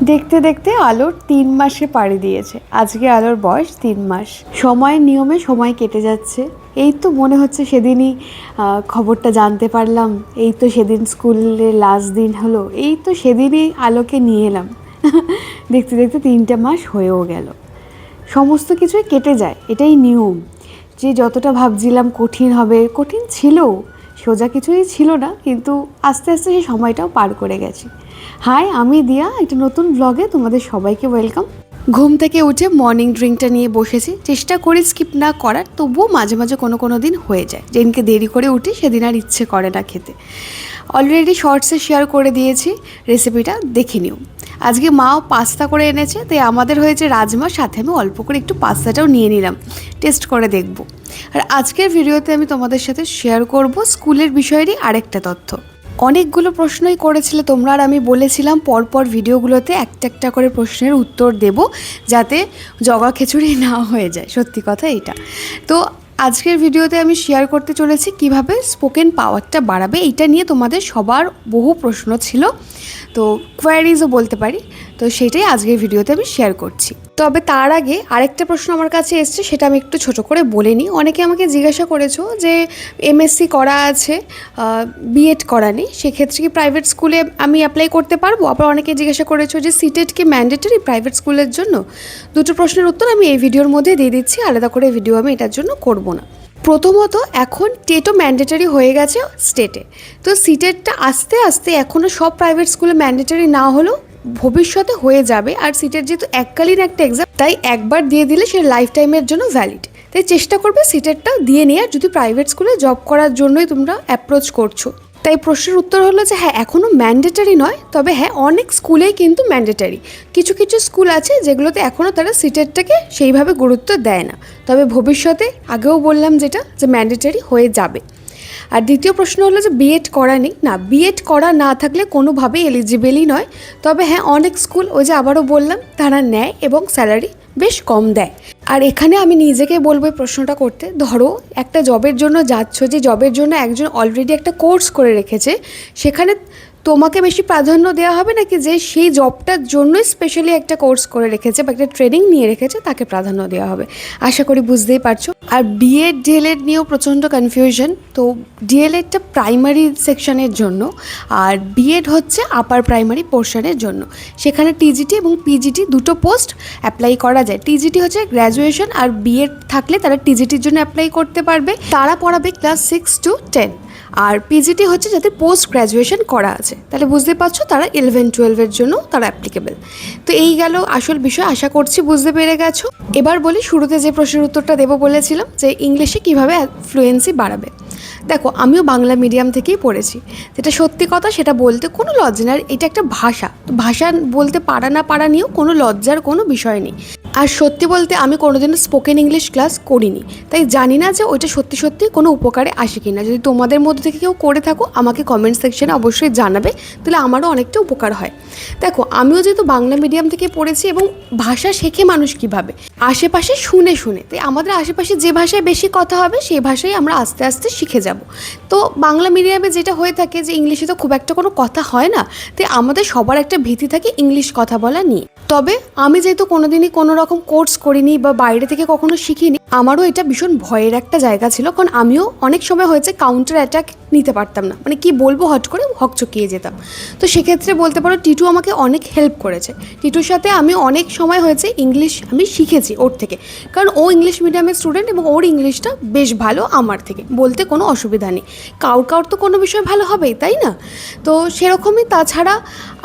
দেখতে দেখতে আলোর 3 মাসে পাড়ি দিয়েছে। আজকে আলোর বয়স 3 মাস। সময়ের নিয়মে সময় কেটে যাচ্ছে। এই তো মনে হচ্ছে সেদিনই খবরটা জানতে পারলাম, এই তো সেদিন স্কুলের লাস্ট দিন হলো, এই তো সেদিনই আলোকে নিয়ে এলাম। দেখতে দেখতে 3টে মাস হয়েও গেল। সমস্ত কিছুই কেটে যায়, এটাই নিয়ম। যে যতটা ভাবছিলাম কঠিন হবে, কঠিন ছিল, সোজা কিছুই ছিল না, কিন্তু আস্তে আস্তে সেই সময়টাও পার করে গেছি। হাই, আমি দিয়া, একটা নতুন ব্লগে তোমাদের সবাইকে ওয়েলকাম। ঘুম থেকে উঠে মর্নিং ড্রিঙ্কটা নিয়ে বসেছি। চেষ্টা করি স্কিপ না করার, তবুও মাঝে মাঝে কোনো দিন হয়ে যায়। যেদিনকে দেরি করে উঠি সেদিন আর ইচ্ছে করে না খেতে। অলরেডি শর্টসে শেয়ার করে দিয়েছি, রেসিপিটা দেখে নিও। আজকে মাও পাস্তা করে এনেছে, তাই আমাদের হয়েছে রাজমার সাথে আমি অল্প করে একটু পাস্তাটাও নিয়ে নিলাম, টেস্ট করে দেখব। আর আজকের ভিডিওতে আমি তোমাদের সাথে শেয়ার করব স্কুলের বিষয়েরই আরেকটা তথ্য। অনেকগুলো প্রশ্নই করেছিলে তোমরা, আর আমি বলেছিলাম পরপর ভিডিওগুলোতে একটা একটা করে প্রশ্নের উত্তর দেব, যাতে জগা খিচুড়ি না হয়ে যায়। সত্যি কথা এটা। তো আজকের ভিডিওতে আমি শেয়ার করতে চলেছি কিভাবে স্পোকেন পাওয়ারটা বাড়াবে। এইটা নিয়ে তোমাদের সবার বহু প্রশ্ন ছিল, তো কোয়ারিজও বলতে পারি। তো সেটাই আজকের ভিডিওতে আমি শেয়ার করছি। তবে তার আগে আরেকটা প্রশ্ন আমার কাছে এসছে, সেটা আমি একটু ছোট করে বলে নিই। অনেকে আমাকে জিজ্ঞাসা করেছো যে এমএসসি করা আছে, বিএড করা নেই, সেক্ষেত্রে কি প্রাইভেট স্কুলে আমি অ্যাপ্লাই করতে পারবো? আবার অনেকে জিজ্ঞাসা করেছো যে সিটেট কি ম্যান্ডেটরি প্রাইভেট স্কুলের জন্য? দুটো প্রশ্নের উত্তর আমি এই ভিডিওর মধ্যে দিয়ে দিচ্ছি, আলাদা করে ভিডিও আমি এটার জন্য করব না। প্রথমত, এখন টেটও ম্যান্ডেটরি হয়ে গেছে স্টেটে। তো সিটেটটা আস্তে আস্তে, এখনও সব প্রাইভেট স্কুলে ম্যান্ডেটরি না হলেও ভবিষ্যতে হয়ে যাবে। আর সিটের যেহেতু এককালীন একটা এক্সাম, তাই একবার দিয়ে দিলে সে লাইফ টাইমের জন্য ভ্যালিড। তাই চেষ্টা করবে সিটেটটা দিয়ে নেওয়ার, যদি প্রাইভেট স্কুলে জব করার জন্যই তোমরা অ্যাপ্রোচ করছো। তাই প্রশ্নের উত্তর হলো যে হ্যাঁ, এখনও ম্যান্ডেটরি নয়, তবে হ্যাঁ অনেক স্কুলেই কিন্তু ম্যান্ডেটরি। কিছু কিছু স্কুল আছে যেগুলোতে এখনও তারা সিটেটটাকে সেইভাবে গুরুত্ব দেয় না, তবে ভবিষ্যতে আগেও বললাম যেটা, যে ম্যান্ডেটরি হয়ে যাবে। আর দ্বিতীয় প্রশ্ন হলো যে বিএড করা নেই। না, বিএড করা না থাকলে কোনোভাবেই এলিজিবেলই নয়। তবে হ্যাঁ, অনেক স্কুল, ওই যে আবারও বললাম, তারা নেয় এবং স্যালারি বেশ কম দেয়। আর এখানে আমি নিজেকে বলবো এই প্রশ্নটা করতে। ধরো একটা জবের জন্য যাচ্ছ, যে জবের জন্য একজন অলরেডি একটা কোর্স করে রেখেছে, সেখানে তোমাকে বেশি প্রাধান্য দেওয়া হবে নাকি যে সেই জবটার জন্যই স্পেশালি একটা কোর্স করে রেখেছে বা একটা ট্রেনিং নিয়ে রেখেছে তাকে প্রাধান্য দেওয়া হবে? আশা করি বুঝতেই পারছো। আর বিএড ডিএলএড নিয়েও প্রচণ্ড কনফিউশন। তো ডিএলএডটা প্রাইমারি সেকশনের জন্য, আর বিএড হচ্ছে আপার প্রাইমারি পোর্শনের জন্য। সেখানে টিজিটি এবং পিজিটি দুটো পোস্ট অ্যাপ্লাই করা যায়। টিজিটি হচ্ছে গ্র্যাজুয়েশন, আর বিএড থাকলে তারা টিজিটির জন্য অ্যাপ্লাই করতে পারবে। তারা পড়াবে ক্লাস 6 to 10। আর পিজিটি হচ্ছে যাদের পোস্ট গ্র্যাজুয়েশন করা আছে। তাহলে বুঝতে পারছো তারা 11-12-এর জন্য তারা অ্যাপ্লিকেবল। তো এই গেল আসল বিষয়, আশা করছি বুঝতে পেরে গেছো। এবার বলি, শুরুতে যে প্রশ্নের উত্তরটা দেবো বলেছিলাম, যে ইংলিশে কীভাবে ফ্লুয়েন্সি বাড়াবে। দেখো, আমিও বাংলা মিডিয়াম থেকেই পড়েছি, যেটা সত্যি কথা, সেটা বলতে কোনো লজ্জা নেই। এটা একটা ভাষা, তো ভাষা বলতে পারা না পারা নিয়েও কোনো লজ্জার কোনো বিষয় নেই। আর সত্যি বলতে আমি কোনোদিনও স্পোকেন ইংলিশ ক্লাস করিনি, তাই জানি না যে ওইটা সত্যি সত্যি কোনো উপকারে আসে কি না। যদি তোমাদের মধ্যে থেকে কেউ করে থাকো, আমাকে কমেন্ট সেকশনে অবশ্যই জানাবে, তাহলে আমারও অনেকটা উপকার হয়। দেখো, আমিও যেহেতু বাংলা মিডিয়াম থেকে পড়েছি, এবং ভাষা শেখে মানুষ কীভাবে, আশেপাশে শুনে শুনে। তাই আমাদের আশেপাশে যে ভাষায় বেশি কথা হবে, সেই ভাষায় আমরা আস্তে আস্তে শিখে যাব। তো বাংলা মিডিয়ামে যেটা হয়ে থাকে, যে ইংলিশে তো খুব একটা কোনো কথা হয় না, তাই আমাদের সবার একটা ভীতি থাকে ইংলিশ কথা বলা নিয়ে। তবে আমি যেহেতু কোনোদিনই কোনো রকম কোর্স করিনি বা বাইরে থেকে কখনো শিখিনি, আমারও এটা ভীষণ ভয়ের একটা জায়গা ছিল। কারণ আমিও অনেক সময় হয়েছে কাউন্টার অ্যাটাক নিতে পারতাম না, মানে কি বলবো, হট করে হকচকিয়ে যেতাম। তো সেক্ষেত্রে বলতে পারো টিটু আমাকে অনেক হেল্প করেছে। টিটুর সাথে আমি অনেক সময় হয়েছে ইংলিশ আমি শিখেছি ওর থেকে, কারণ ও ইংলিশ মিডিয়ামের স্টুডেন্ট এবং ওর ইংলিশটা বেশ ভালো আমার থেকে, বলতে কোনো অসুবিধা নেই। কাউর তো কোনো বিষয় ভালো হবেই, তাই না? তো সেরকমই। তাছাড়া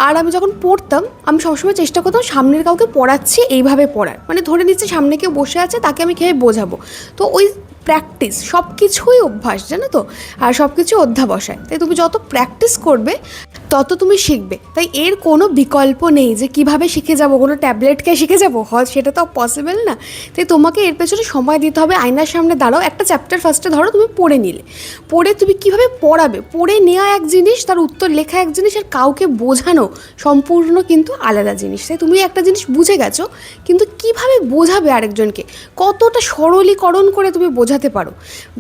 আর আমি যখন পড়তাম, আমি সবসময় চেষ্টা করতাম সামনের কাউকে পড়াচ্ছি এইভাবে পড়ার, মানে ধরে নিচ্ছি সামনে কেউ বসে আছে, তাকে আমি কীভাবে বোঝাবো। তো ওই প্র্যাকটিস, সব কিছুই অভ্যাস, জানো তো, আর সব কিছু অধ্যাবসায়। তাই তুমি যত প্র্যাকটিস করবে তত তুমি শিখবে। তাই এর কোনো বিকল্প নেই যে কিভাবে শিখে যাবো, কোনো ট্যাবলেটকে শিখে যাবো, সেটা তো পসিবল না। তাই তোমাকে এর পেছনে সময় দিতে হবে। আয়নার সামনে দাঁড়াও, একটা চ্যাপ্টার ফার্স্টে ধরো তুমি পড়ে নিলে, পড়ে তুমি কিভাবে পড়াবে, পড়ে নেওয়া এক জিনিস, তার উত্তর লেখা এক জিনিস, আর কাউকে বোঝানো সম্পূর্ণ কিন্তু আলাদা জিনিস। তাই তুমি একটা জিনিস বুঝে গেছো, কিন্তু কিভাবে বোঝাবে আরেকজনকে, কতটা সরলীকরণ করে তুমি বোঝাতে পারো,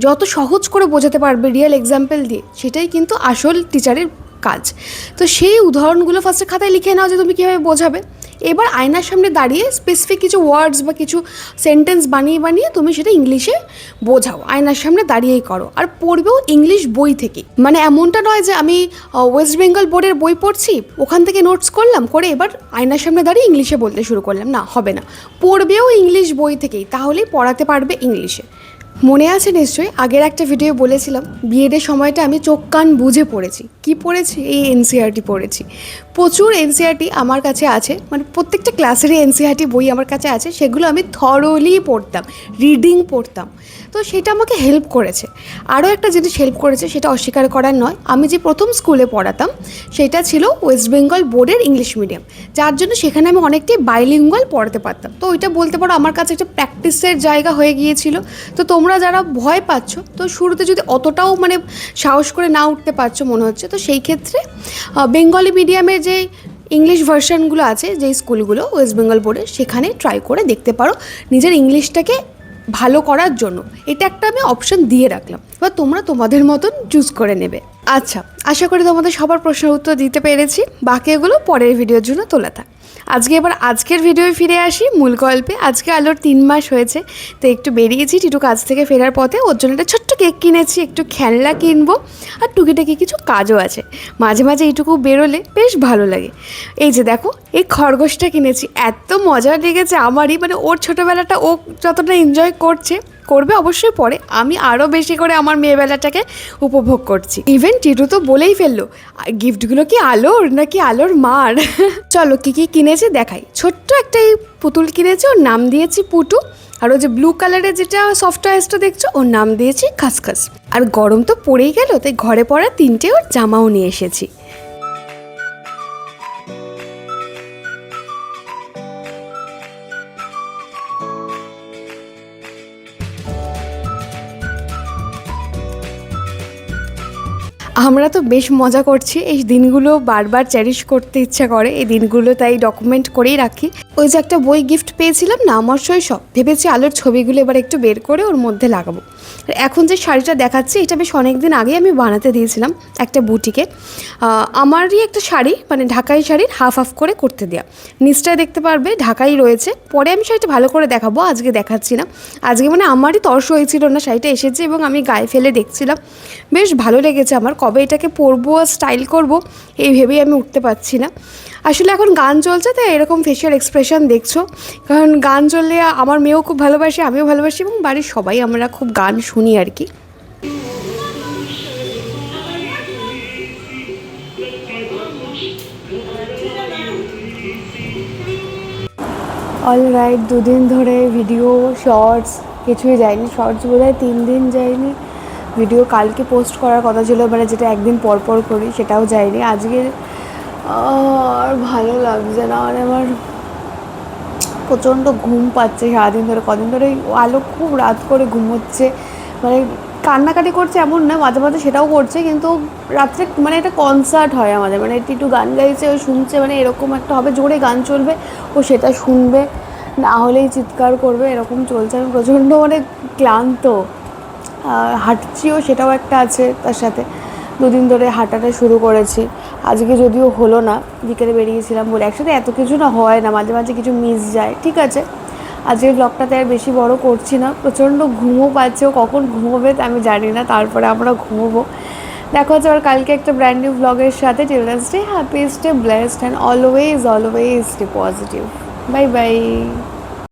যত সহজ করে বোঝাতে পারবে রিয়েল এক্সাম্পল দিয়ে, সেটাই কিন্তু আসল টিচারের কাজ। তো সেই উদাহরণগুলো ফার্স্টে খাতায় লিখে নাও যে তুমি কীভাবে বোঝাবে। এবার আয়নার সামনে দাঁড়িয়ে স্পেসিফিক কিছু ওয়ার্ডস বা কিছু সেন্টেন্স বানিয়ে বানিয়ে তুমি সেটা ইংলিশে বোঝাও, আয়নার সামনে দাঁড়িয়েই করো। আর পড়বেও ইংলিশ বই থেকে, মানে এমনটা নয় যে আমি ওয়েস্ট বেঙ্গল বোর্ডের বই পড়ছি ওখান থেকে নোটস করলাম, করে এবার আয়নার সামনে দাঁড়িয়ে ইংলিশে বলতে শুরু করলাম, না, হবে না। পড়বেও ইংলিশ বই থেকেই, তাহলেই পড়াতে পারবে ইংলিশে। মনে আছে নিশ্চয়ই, আগের একটা ভিডিও বলেছিলাম বিএডের সময়টা আমি চোখ কান বুঝে পড়েছি। কি পড়েছি? এই এনসিইআরটি পড়েছি। প্রচুর এনসিইআরটি আমার কাছে আছে, মানে প্রত্যেকটা ক্লাসেরই এনসিইআরটি বই আমার কাছে আছে, সেগুলো আমি থরলি পড়তাম, রিডিং পড়তাম। তো সেটা আমাকে হেল্প করেছে। আরও একটা জিনিস হেল্প করেছে, সেটা অস্বীকার করার নয়, আমি যে প্রথম স্কুলে পড়াতাম সেটা ছিল ওয়েস্ট বেঙ্গল বোর্ডের ইংলিশ মিডিয়াম, যার জন্য সেখানে আমি অনেকটাই বাইলিঙ্গুয়াল পড়াতে পারতাম। তো ওইটা বলতে পারো আমার কাছে একটা প্র্যাকটিসের জায়গা হয়ে গিয়েছিল। তো তোমরা যারা ভয় পাচ্ছ, তো শুরুতে যদি অতটাও মানে সাহস করে না উঠতে পারছো মনে হচ্ছে, তো সেই ক্ষেত্রে বেঙ্গলি মিডিয়ামের যে ইংলিশ ভার্সানগুলো আছে, যেই স্কুলগুলো ওয়েস্ট বেঙ্গল বোর্ডের, সেখানে ট্রাই করে দেখতে পারো নিজের ইংলিশটাকে ভালো করার জন্য। এটা একটা আমি অপশন দিয়ে রাখলাম, বা তোমরা তোমাদের মতন চুজ করে নেবে। আচ্ছা, আশা করি তোমাদের সবার প্রশ্নের উত্তর দিতে পেরেছি, বাকি এগুলো পরের ভিডিওর জন্য তোলা থাক। আজকের ভিডিওয় ফিরে আসি মূল গল্পে। আজকে আলোর 3 মাস হয়েছে, তো একটু বেরিয়েছি টিটু কাজ থেকে ফেরার পথে, ওর জন্য একটা ছোট্ট কেক কিনেছি, একটু খেলনা কিনবো, আর টুকিটাকি কিছু কাজও আছে। মাঝে মাঝে এইটুকু বেরোলে বেশ ভালো লাগে। এই যে দেখো, এই খরগোশটা কিনেছি, এত মজা লেগেছে আমারই, মানে ওর ছোটোবেলাটা ও যতটা এনজয় করবে অবশ্যই পরে, আমি আরও বেশি করে আমার মেয়েবেলাটাকে উপভোগ করছি। ইভেন টিটু তো বলেই ফেললো গিফটগুলো কি আলোর নাকি আলোর মার। চলো কী কী কিনেছি দেখাই। ছোট্ট একটা এই পুতুল কিনেছি, ওর নাম দিয়েছি পুটু। আর ও যে ব্লু কালারের যেটা সফটওয়্যারটা দেখছো, ওর নাম দিয়েছি খাসখাস। আর গরম তো পড়েই গেল, তাই ঘরে পরা 3টে ওর জামাও নিয়ে এসেছি। আমরা তো বেশ মজা করছি, এই দিনগুলো বারবার চেরিশ করতে ইচ্ছা করে, এই দিনগুলো তাই ডকুমেন্ট করেই রাখি। ওই যে একটা বই গিফট পেয়েছিলাম না, আমার শৈশব, ভেবেছি আলোর ছবিগুলো এবার একটু বের করে ওর মধ্যে লাগাবো। এখন যে শাড়িটা দেখাচ্ছি, এটা বেশ অনেক দিন আগে আমি বানাতে দিয়েছিলাম একটা বুটিকে। আমারই একটা শাড়ি, মানে ঢাকাই শাড়ির হাফ হাফ করে করতে দেওয়া, নিচটায় দেখতে পারবে ঢাকাই রয়েছে। পরে আমি শাড়িটা ভালো করে দেখাবো, আজকে দেখাচ্ছি না। আজকে মানে আমারই তর্স হয়েছিল না, শাড়িটা এসেছে এবং আমি গায়ে ফেলে দেখছিলাম, বেশ ভালো লেগেছে আমার। কবে এটাকে পরবো আর স্টাইল করবো এই ভেবেই আমি উঠতে পারছি না। আসলে এখন গান চলছে, তাই এরকম ফেশিয়াল এক্সপ্রেশন দেখছো, কারণ গান চললে আমার মেয়েও খুব ভালোবাসে, আমিও ভালোবাসি, এবং বাড়ির সবাই আমরা খুব গান শুনি আর কি। অলরাইট, 2 দিন ধরে ভিডিও শর্টস কিছুই যায়নি। শর্টস বোধহয় 3 দিন যায়নি। ভিডিও কালকে পোস্ট করার কথা ছিল, মানে যেটা একদিন পর পর করি, সেটাও যায়নি। আজকে আর ভালো লাগছে না, মানে আমার প্রচণ্ড ঘুম পাচ্ছে সারাদিন ধরে। কদিন ধরে আলো খুব রাত করে ঘুমোচ্ছে, মানে কান্নাকাটি করছে এমন না, মাঝে মাঝে সেটাও করছে, কিন্তু রাত্রে মানে একটা কনসার্ট হয় আমাদের, মানে একটু গান গাইছে, ও শুনছে, মানে এরকম একটা হবে, জোরে গান চলবে ও সেটা শুনবে, না হলেই চিৎকার করবে, এরকম চলছে। আমি প্রচণ্ড মানে ক্লান্ত, হাঁটছিও, সেটাও একটা আছে তার সাথে। 2 দিন ধরে হাঁটাটা শুরু করেছি, আজকে যদিও হলো না, বিকেলে বেরিয়েছিলাম বলে। একসাথে এত কিছু না হয় না, মাঝে মাঝে কিছু মিস যায়, ঠিক আছে। আজকের ব্লগটাতে আর বেশি বড় করছি না, প্রচণ্ড ঘুমও পাচ্ছে, ও কখন ঘুমোবে তা আমি জানি না, তারপরে আমরা ঘুমোবো। দেখা হচ্ছে আবার কালকে একটা ব্র্যান্ড নিউ ব্লগের সাথে। Till then stay happy, stay blessed and always stay positive. Bye by.